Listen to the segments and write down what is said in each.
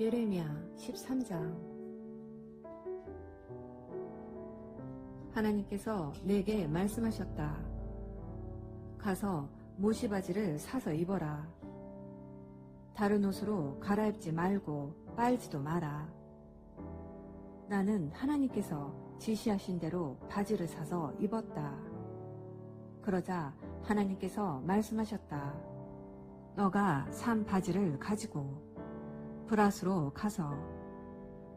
예레미야 13장. 하나님께서 내게 말씀하셨다. 가서 모시바지를 사서 입어라. 다른 옷으로 갈아입지 말고 빨지도 마라. 나는 하나님께서 지시하신 대로 바지를 사서 입었다. 그러자 하나님께서 말씀하셨다. 너가 산 바지를 가지고 브라스로 가서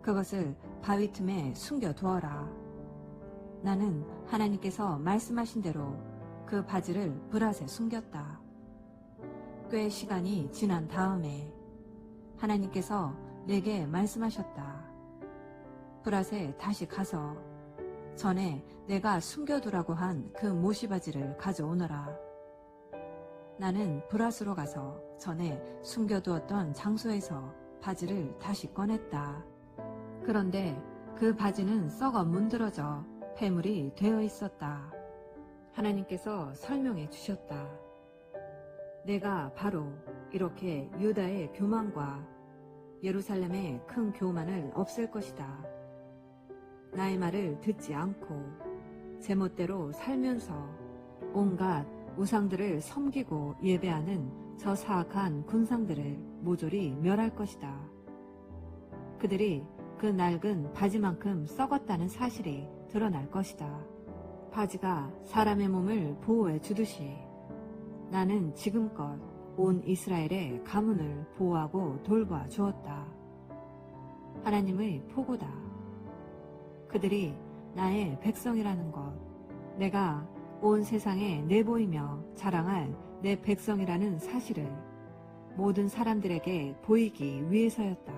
그것을 바위 틈에 숨겨두어라. 나는 하나님께서 말씀하신 대로 그 바지를 브랏에 숨겼다. 꽤 시간이 지난 다음에 하나님께서 내게 말씀하셨다. 브랏에 다시 가서 전에 내가 숨겨두라고 한 그 모시바지를 가져오너라. 나는 브랏으로 가서 전에 숨겨두었던 장소에서 바지를 다시 꺼냈다. 그런데 그 바지는 썩어 문드러져 폐물이 되어 있었다. 하나님께서 설명해 주셨다. 내가 바로 이렇게 유다의 교만과 예루살렘의 큰 교만을 없앨 것이다. 나의 말을 듣지 않고 제멋대로 살면서 온갖 우상들을 섬기고 예배하는 저 사악한 군상들을 모조리 멸할 것이다. 그들이 그 낡은 바지만큼 썩었다는 사실이 드러날 것이다. 바지가 사람의 몸을 보호해 주듯이 나는 지금껏 온 이스라엘의 가문을 보호하고 돌봐 주었다. 하나님의 포고다. 그들이 나의 백성이라는 것, 내가 온 세상에 내보이며 자랑할 내 백성이라는 사실을 모든 사람들에게 보이기 위해서였다.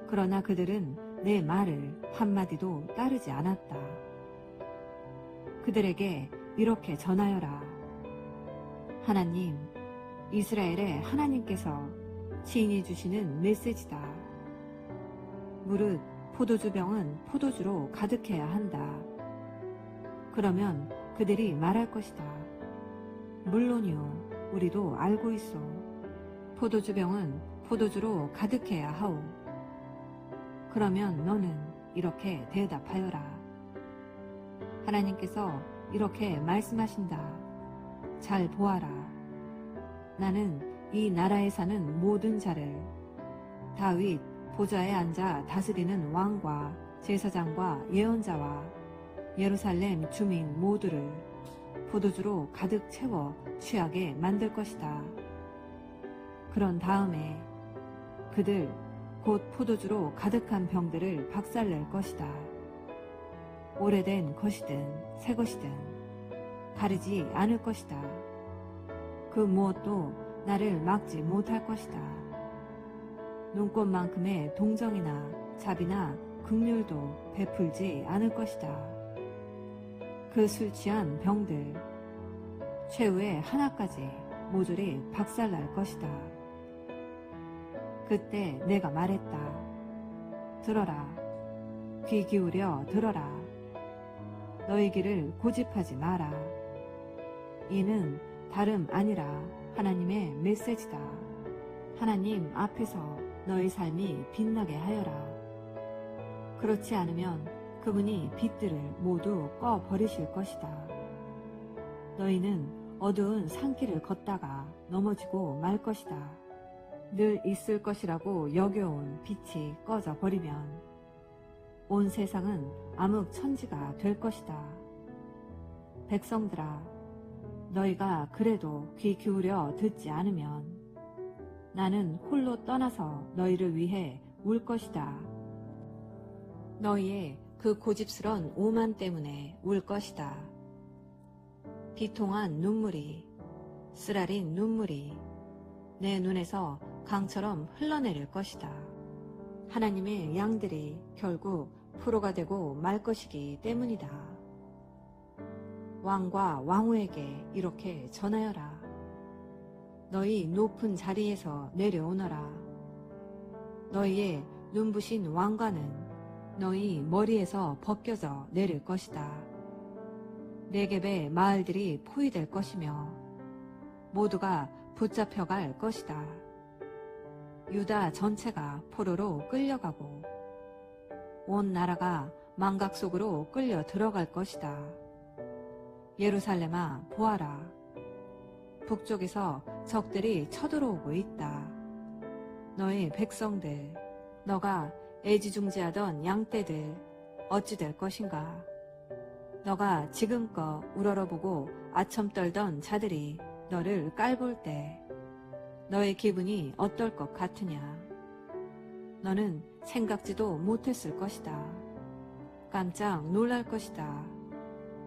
그러나 그들은 내 말을 한마디도 따르지 않았다. 그들에게 이렇게 전하여라. 하나님, 이스라엘의 하나님께서 친히 주시는 메시지다. 무릇 포도주병은 포도주로 가득해야 한다. 그러면 그들이 말할 것이다. 물론이요, 우리도 알고 있어. 포도주병은 포도주로 가득해야 하오. 그러면 너는 이렇게 대답하여라. 하나님께서 이렇게 말씀하신다. 잘 보아라. 나는 이 나라에 사는 모든 자를 다윗 보좌에 앉아 다스리는 왕과 제사장과 예언자와 예루살렘 주민 모두를 포도주로 가득 채워 취하게 만들 것이다. 그런 다음에 그들 곧 포도주로 가득한 병들을 박살낼 것이다. 오래된 것이든 새 것이든 가리지 않을 것이다. 그 무엇도 나를 막지 못할 것이다. 눈꽃만큼의 동정이나 자비나 긍휼도 베풀지 않을 것이다. 그 술 취한 병들, 최후의 하나까지 모조리 박살날 것이다. 그때 내가 말했다. 들어라. 귀 기울여 들어라. 너희 귀를 고집하지 마라. 이는 다름 아니라 하나님의 메시지다. 하나님 앞에서 너희 삶이 빛나게 하여라. 그렇지 않으면 그분이 빛들을 모두 꺼버리실 것이다. 너희는 어두운 산길을 걷다가 넘어지고 말 것이다. 늘 있을 것이라고 여겨온 빛이 꺼져 버리면 온 세상은 암흑천지가 될 것이다. 백성들아, 너희가 그래도 귀 기울여 듣지 않으면 나는 홀로 떠나서 너희를 위해 울 것이다. 너희의 그 고집스런 오만 때문에 울 것이다. 비통한 눈물이, 쓰라린 눈물이 내 눈에서 강처럼 흘러내릴 것이다. 하나님의 양들이 결국 포로가 되고 말 것이기 때문이다. 왕과 왕후에게 이렇게 전하여라. 너희 높은 자리에서 내려오너라. 너희의 눈부신 왕관은 너희 머리에서 벗겨져 내릴 것이다. 네겝의 마을들이 포위될 것이며 모두가 붙잡혀갈 것이다. 유다 전체가 포로로 끌려가고 온 나라가 망각 속으로 끌려 들어갈 것이다. 예루살렘아, 보아라. 북쪽에서 적들이 쳐들어오고 있다. 너희 백성들, 너가 애지중지하던 양떼들 어찌 될 것인가? 너가 지금껏 우러러보고 아첨 떨던 자들이 너를 깔볼 때 너의 기분이 어떨 것 같으냐? 너는 생각지도 못했을 것이다. 깜짝 놀랄 것이다.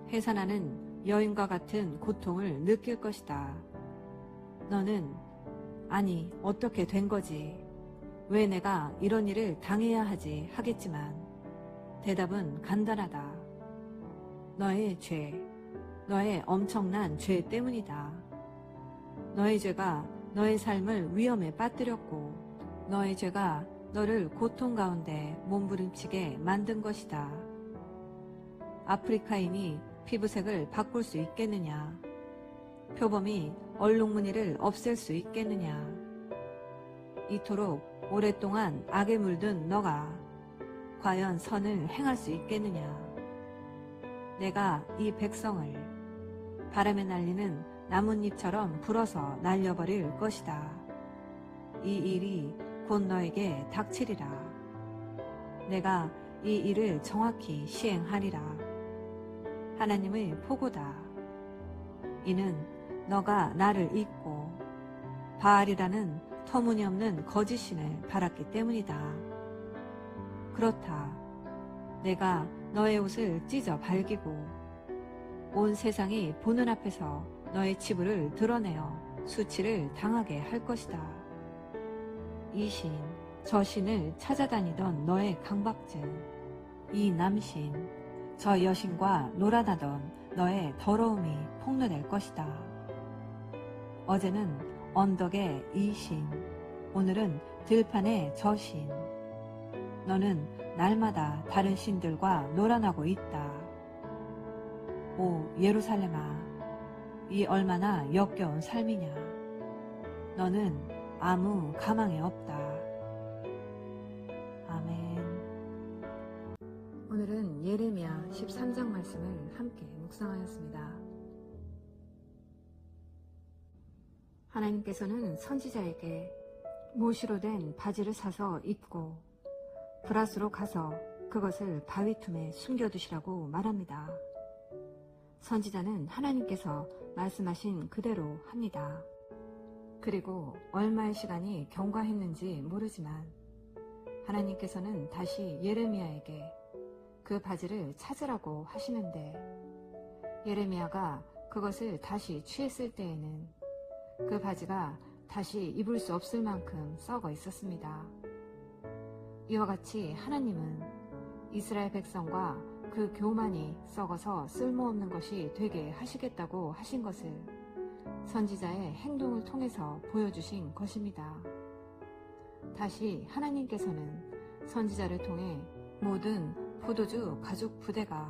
해산하는 여인과 같은 고통을 느낄 것이다. 너는 아니 어떻게 된 거지? 왜 내가 이런 일을 당해야 하지 하겠지만 대답은 간단하다. 너의 죄, 너의 엄청난 죄 때문이다. 너의 죄가 너의 삶을 위험에 빠뜨렸고 너의 죄가 너를 고통 가운데 몸부림치게 만든 것이다. 아프리카인이 피부색을 바꿀 수 있겠느냐? 표범이 얼룩무늬를 없앨 수 있겠느냐? 이토록 오랫동안 악에 물든 너가 과연 선을 행할 수 있겠느냐? 내가 이 백성을 바람에 날리는 나뭇잎처럼 불어서 날려버릴 것이다. 이 일이 곧 너에게 닥치리라. 내가 이 일을 정확히 시행하리라. 하나님의 포고다. 이는 너가 나를 잊고 바알이라는 터무니없는 거짓신을 바랐기 때문이다. 그렇다. 내가 너의 옷을 찢어 발기고 온 세상이 보는 앞에서 너의 치부를 드러내어 수치를 당하게 할 것이다. 이 신, 저 신을 찾아다니던 너의 강박증, 이 남신, 저 여신과 놀아나던 너의 더러움이 폭로될 것이다. 어제는 언덕의 이 신, 오늘은 들판의 저 신. 너는 날마다 다른 신들과 놀아나고 있다. 오 예루살렘아, 이 얼마나 역겨운 삶이냐. 너는 아무 가망이 없다. 아멘. 오늘은 예레미야 13장 말씀을 함께 묵상하였습니다. 하나님께서는 선지자에게 모시로 된 바지를 사서 입고 브라스로 가서 그것을 바위 틈에 숨겨두시라고 말합니다. 선지자는 하나님께서 말씀하신 그대로 합니다. 그리고 얼마의 시간이 경과했는지 모르지만 하나님께서는 다시 예레미야에게 그 바지를 찾으라고 하시는데 예레미야가 그것을 다시 취했을 때에는 그 바지가 다시 입을 수 없을 만큼 썩어 있었습니다. 이와 같이 하나님은 이스라엘 백성과 그 교만이 썩어서 쓸모없는 것이 되게 하시겠다고 하신 것을 선지자의 행동을 통해서 보여주신 것입니다. 다시 하나님께서는 선지자를 통해 모든 포도주 가죽 부대가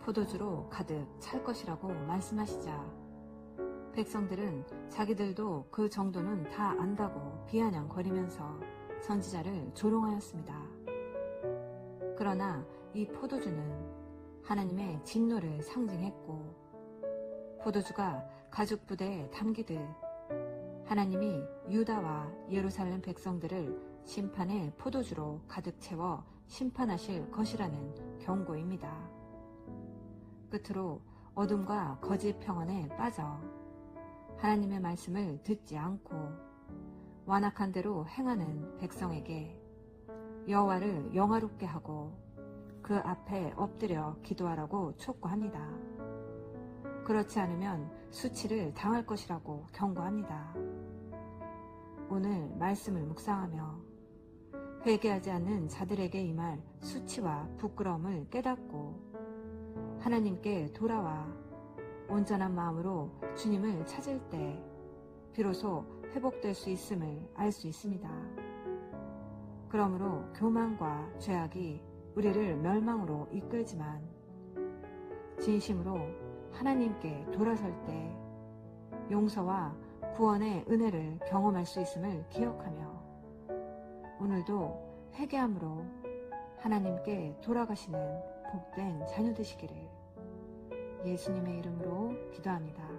포도주로 가득 찰 것이라고 말씀하시자 백성들은 자기들도 그 정도는 다 안다고 비아냥거리면서 선지자를 조롱하였습니다. 그러나 이 포도주는 하나님의 진노를 상징했고 포도주가 가죽 부대에 담기듯 하나님이 유다와 예루살렘 백성들을 심판의 포도주로 가득 채워 심판하실 것이라는 경고입니다. 끝으로 어둠과 거짓 평언에 빠져 하나님의 말씀을 듣지 않고 완악한 대로 행하는 백성에게 여호와를 영화롭게 하고 그 앞에 엎드려 기도하라고 촉구합니다. 그렇지 않으면 수치를 당할 것이라고 경고합니다. 오늘 말씀을 묵상하며 회개하지 않는 자들에게 임할 수치와 부끄러움을 깨닫고 하나님께 돌아와 온전한 마음으로 주님을 찾을 때 비로소 회복될 수 있음을 알 수 있습니다. 그러므로 교만과 죄악이 우리를 멸망으로 이끌지만 진심으로 하나님께 돌아설 때 용서와 구원의 은혜를 경험할 수 있음을 기억하며 오늘도 회개함으로 하나님께 돌아가시는 복된 자녀 되시기를 예수님의 이름으로 기도합니다.